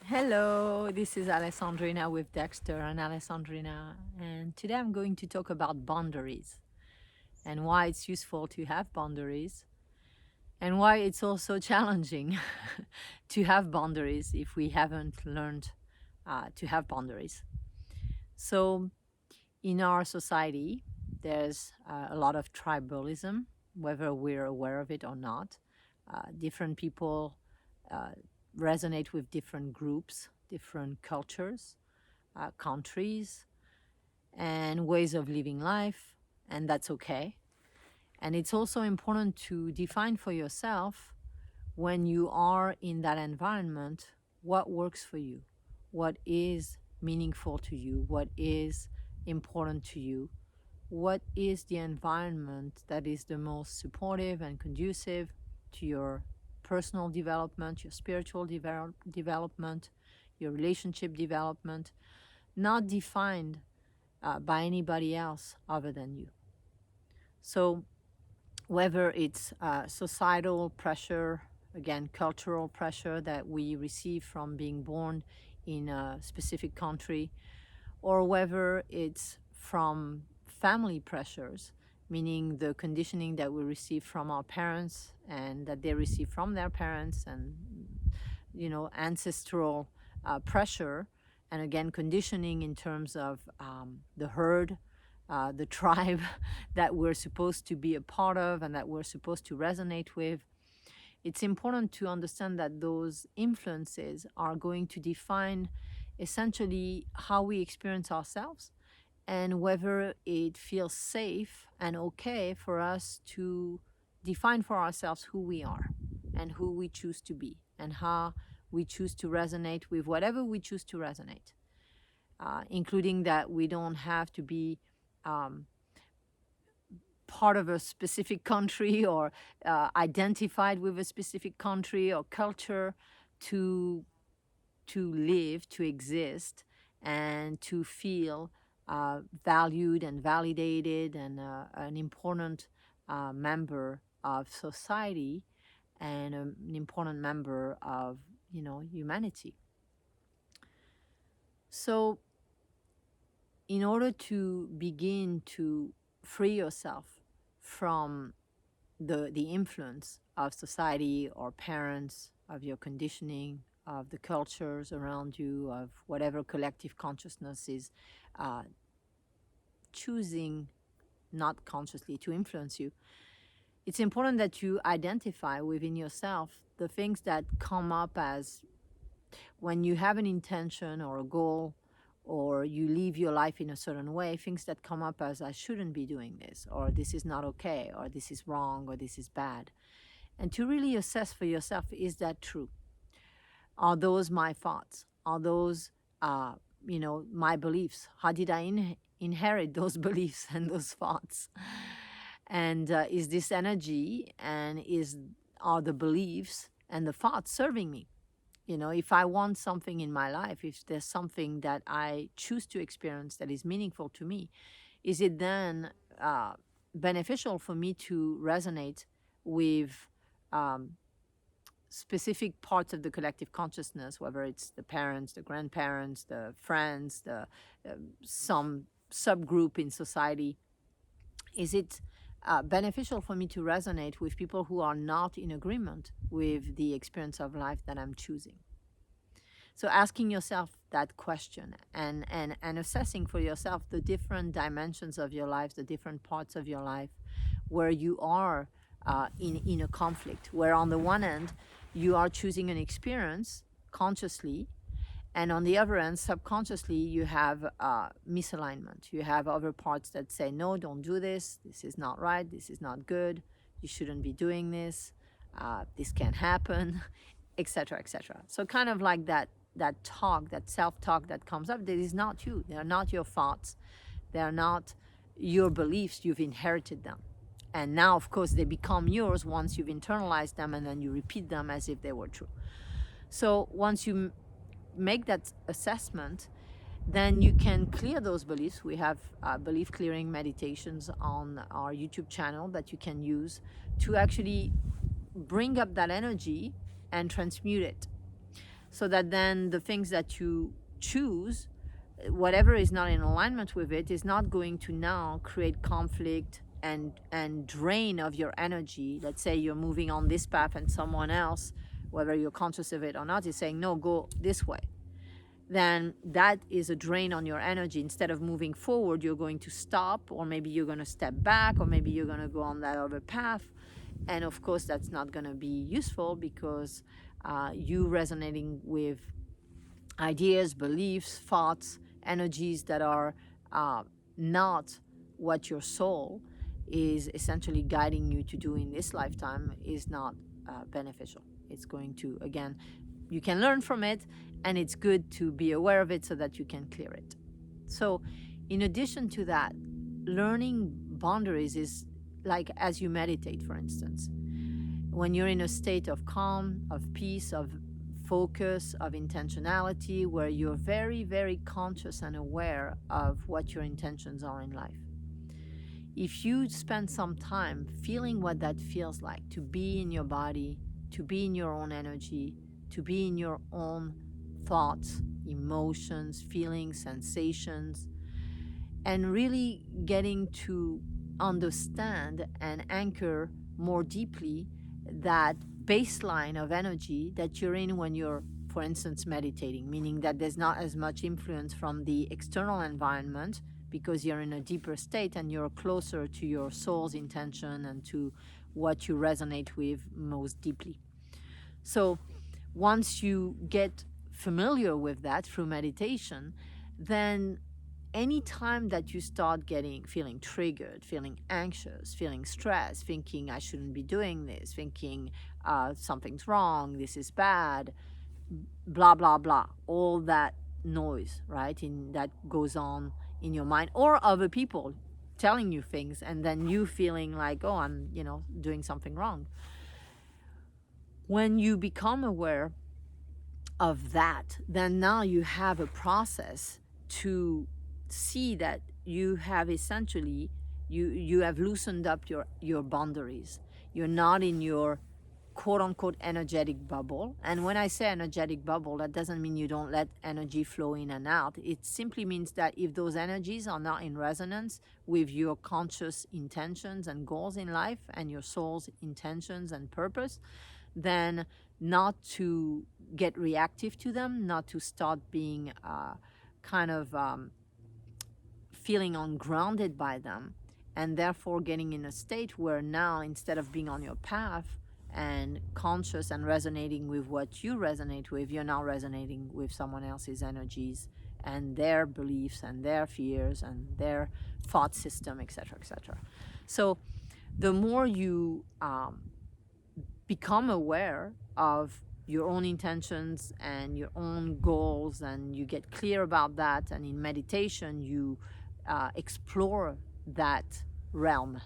Hello, this is Alessandrina with Dexter and Alessandrina, and today I'm going to talk about boundaries and why it's useful to have boundaries and why it's also challenging to have boundaries if we haven't learned to have boundaries. So, in our society, there's a lot of tribalism, whether we're aware of it or not. Different people uh, resonate with different groups, different cultures, countries, and ways of living life, and that's okay. And it's also important to define for yourself when you are in that environment what works for you, what is meaningful to you, what is important to you, what is the environment that is the most supportive and conducive to your personal development, your spiritual development, your relationship development, not defined by anybody else other than you. So, whether it's societal pressure, again, cultural pressure that we receive from being born in a specific country, or whether it's from family pressures, meaning the conditioning that we receive from our parents and that they receive from their parents, and ancestral pressure, and again conditioning in terms of the herd, the tribe that we're supposed to be a part of and that we're supposed to resonate with. It's important to understand that those influences are going to define essentially how we experience ourselves and whether it feels safe and okay for us to define for ourselves who we are and who we choose to be and how we choose to resonate with whatever we choose to resonate, including that we don't have to be um, part of a specific country or identified with a specific country or culture to live, to exist, and to feel valued and validated and an important member of society and an important member of humanity. So, in order to begin to free yourself from the influence of society or parents, of your conditioning, of the cultures around you, of whatever collective consciousness is uh, choosing not consciously to influence you, it's important that you identify within yourself the things that come up as when you have an intention or a goal, or you live your life in a certain way, things that come up as I shouldn't be doing this, or this is not okay, or this is wrong, or this is bad. And to really assess for yourself, is that true? Are those my thoughts? Are those, my beliefs? How did I inherit those beliefs and those thoughts? And is this energy and are the beliefs and the thoughts serving me? If I want something in my life, if there's something that I choose to experience that is meaningful to me, is it then beneficial for me to resonate with um, specific parts of the collective consciousness, whether it's the parents, the grandparents, the friends, some subgroup in society? Is it beneficial for me to resonate with people who are not in agreement with the experience of life that I'm choosing? So asking yourself that question and assessing for yourself the different dimensions of your life, the different parts of your life where you are in a conflict, where on the one end you are choosing an experience consciously, and on the other end, subconsciously, you have misalignment. You have other parts that say, no, don't do this. This is not right. This is not good. You shouldn't be doing this. This can't happen, etc., etc. So kind of like that talk, that self-talk that comes up, that is not you. They are not your thoughts. They are not your beliefs. You've inherited them. And now, of course, they become yours once you've internalized them, and then you repeat them as if they were true. So once you make that assessment, then you can clear those beliefs. We have belief clearing meditations on our YouTube channel that you can use to actually bring up that energy and transmute it. so that then the things that you choose, whatever is not in alignment with it, is not going to now create conflict and drain of your energy. Let's say you're moving on this path and someone else, whether you're conscious of it or not, is saying, no, go this way. Then that is a drain on your energy. Instead of moving forward, you're going to stop, or maybe you're going to step back, or maybe you're going to go on that other path. And of course, that's not going to be useful, because you resonating with ideas, beliefs, thoughts, energies that are not what your soul is essentially guiding you to do in this lifetime is not beneficial. It's going to, again, you can learn from it, and it's good to be aware of it so that you can clear it. So in addition to that, learning boundaries is like as you meditate, for instance. When you're in a state of calm, of peace, of focus, of intentionality, where you're very, very conscious and aware of what your intentions are in life. If you spend some time feeling what that feels like, to be in your body, to be in your own energy, to be in your own thoughts, emotions, feelings, sensations, and really getting to understand and anchor more deeply that baseline of energy that you're in when you're, for instance, meditating, meaning that there's not as much influence from the external environment because you're in a deeper state and you're closer to your soul's intention and to what you resonate with most deeply. So once you get familiar with that through meditation, then any time that you start feeling triggered, feeling anxious, feeling stressed, thinking I shouldn't be doing this, thinking something's wrong, this is bad, blah, blah, blah, all that noise, right, that goes on in your mind, or other people telling you things, and then you feeling like, oh, I'm, doing something wrong. When you become aware of that, then now you have a process to see that you have essentially, you have loosened up your boundaries. You're not in your quote unquote energetic bubble. And when I say energetic bubble, that doesn't mean you don't let energy flow in and out. It simply means that if those energies are not in resonance with your conscious intentions and goals in life and your soul's intentions and purpose, then not to get reactive to them, not to start being feeling ungrounded by them, and therefore getting in a state where now, instead of being on your path and conscious and resonating with what you resonate with, you're now resonating with someone else's energies and their beliefs and their fears and their thought system, etc., etc. So the more you become aware of your own intentions and your own goals, and you get clear about that, and in meditation you explore that realm,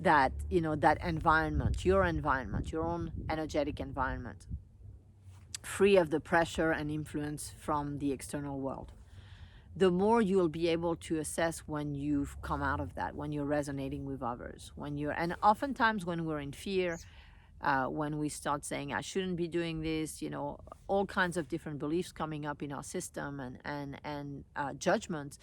that that environment, your own energetic environment, free of the pressure and influence from the external world, the more you'll be able to assess when you've come out of that, when you're resonating with others, and oftentimes when we're in fear, when we start saying I shouldn't be doing this, all kinds of different beliefs coming up in our system and judgments,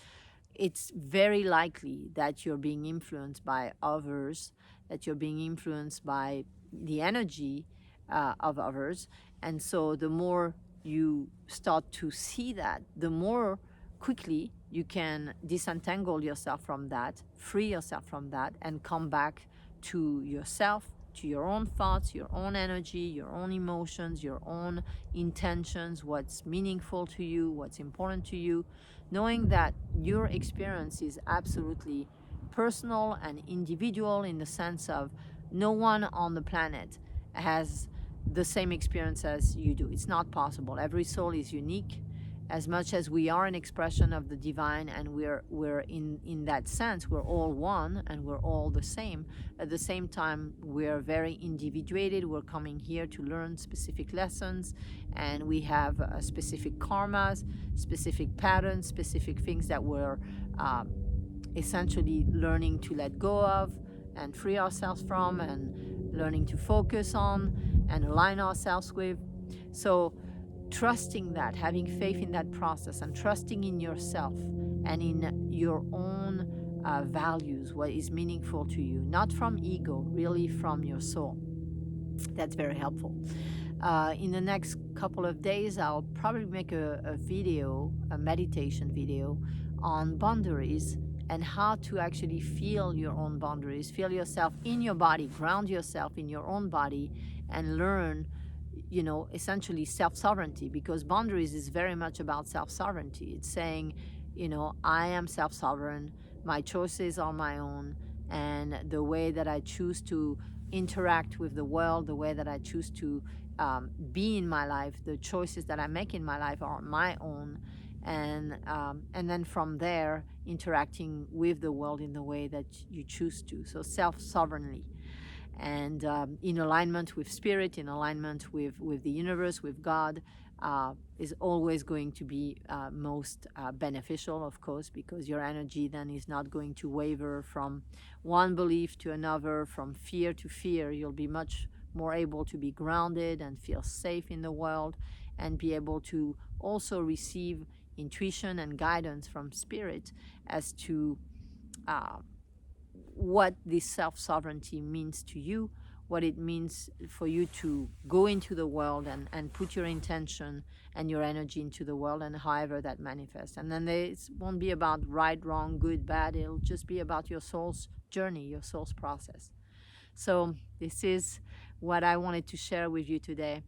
it's very likely that you're being influenced by others, that you're being influenced by the energy of others. And so the more you start to see that, the more quickly you can disentangle yourself from that, free yourself from that, and come back to yourself, to your own thoughts, your own energy, your own emotions, your own intentions, what's meaningful to you, what's important to you, knowing that your experience is absolutely personal and individual, in the sense of no one on the planet has the same experience as you do. It's not possible. Every soul is unique. As much as we are an expression of the divine, and we're in that sense, we're all one and we're all the same. At the same time, we're very individuated. We're coming here to learn specific lessons, and we have specific karmas, specific patterns, specific things that we're essentially learning to let go of and free ourselves from, and learning to focus on and align ourselves with. So trusting that, having faith in that process, and trusting in yourself and in your own values, what is meaningful to you, not from ego, really from your soul. That's very helpful. In the next couple of days, I'll probably make a video, a meditation video on boundaries and how to actually feel your own boundaries, feel yourself in your body, ground yourself in your own body, and learn, essentially self-sovereignty, because boundaries is very much about self-sovereignty. It's saying, I am self-sovereign, my choices are my own, and the way that I choose to interact with the world, the way that I choose to be in my life, the choices that I make in my life are my own, and then from there interacting with the world in the way that you choose to. So self-sovereignly, and in alignment with spirit, in alignment with the universe, with God, is always going to be most beneficial, of course, because your energy then is not going to waver from one belief to another, from fear to fear. You'll be much more able to be grounded and feel safe in the world, and be able to also receive intuition and guidance from spirit as to what this self-sovereignty means to you, what it means for you to go into the world and put your intention and your energy into the world, and however that manifests. And then it won't be about right, wrong, good, bad. It'll just be about your soul's journey, your soul's process. So this is what I wanted to share with you today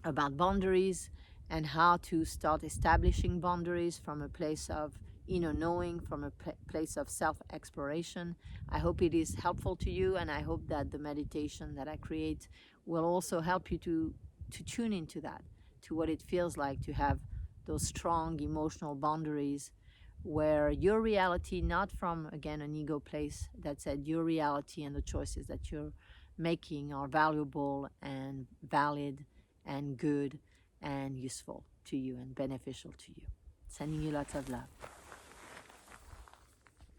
about boundaries, and how to start establishing boundaries from a place of inner knowing, from a place of self-exploration. I hope it is helpful to you, and I hope that the meditation that I create will also help you to tune into that, to what it feels like to have those strong emotional boundaries, where your reality, not from, again, an ego place, that said your reality and the choices that you're making are valuable and valid and good and useful to you and beneficial to you. Sending you lots of love.